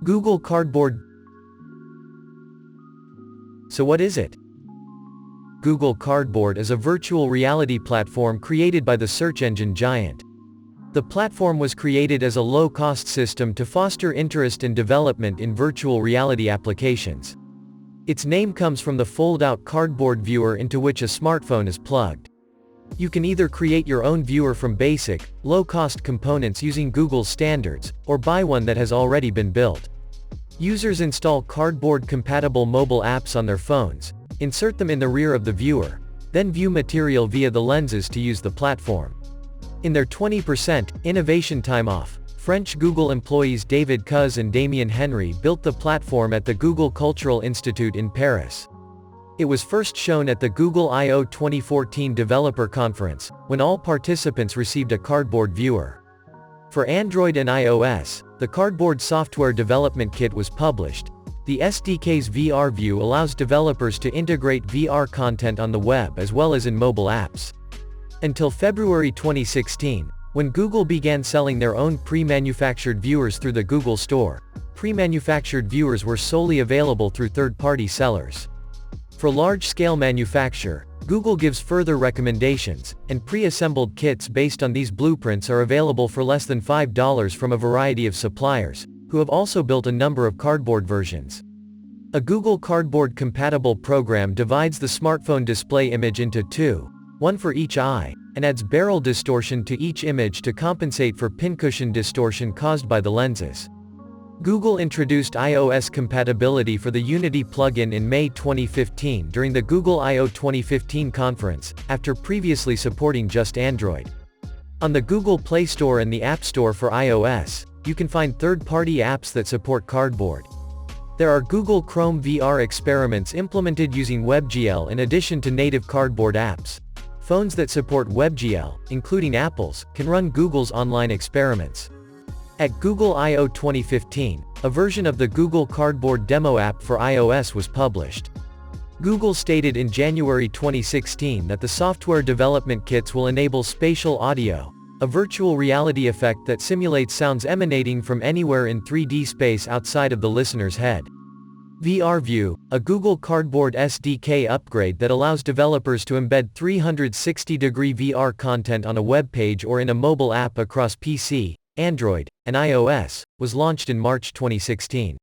Google Cardboard. So what is it? Google Cardboard is a virtual reality platform created by the search engine giant. The platform was created as a low-cost system to foster interest and development in virtual reality applications. Its name comes from the fold-out cardboard viewer into which a smartphone is plugged. You can either create your own viewer from basic, low-cost components using Google's standards, or buy one that has already been built. Users install cardboard-compatible mobile apps on their phones, insert them in the rear of the viewer, then view material via the lenses to use the platform. In their 20% innovation time off, French Google employees David Cuz and Damien Henry built the platform at the Google Cultural Institute in Paris. It was first shown at the Google I/O 2014 Developer Conference, when all participants received a cardboard viewer. For Android and iOS, the Cardboard Software Development Kit was published. The SDK's VR View allows developers to integrate VR content on the web as well as in mobile apps. Until February 2016, when Google began selling their own pre-manufactured viewers through the Google Store, pre-manufactured viewers were solely available through third-party sellers. For large-scale manufacture, Google gives further recommendations, and pre-assembled kits based on these blueprints are available for less than $5 from a variety of suppliers, who have also built a number of cardboard versions. A Google Cardboard-compatible program divides the smartphone display image into two, one for each eye, and adds barrel distortion to each image to compensate for pincushion distortion caused by the lenses. Google introduced iOS compatibility for the Unity plugin in May 2015 during the Google I/O 2015 conference, after previously supporting just Android. On the Google Play Store and the App Store for iOS, you can find third-party apps that support Cardboard. There are Google Chrome VR experiments implemented using WebGL in addition to native Cardboard apps. Phones that support WebGL, including Apple's, can run Google's online experiments. At Google I/O 2015, a version of the Google Cardboard demo app for iOS was published. Google stated in January 2016 that the software development kits will enable spatial audio, a virtual reality effect that simulates sounds emanating from anywhere in 3D space outside of the listener's head. VR View, a Google Cardboard SDK upgrade that allows developers to embed 360-degree VR content on a web page or in a mobile app across PC, Android, and iOS, was launched in March 2016.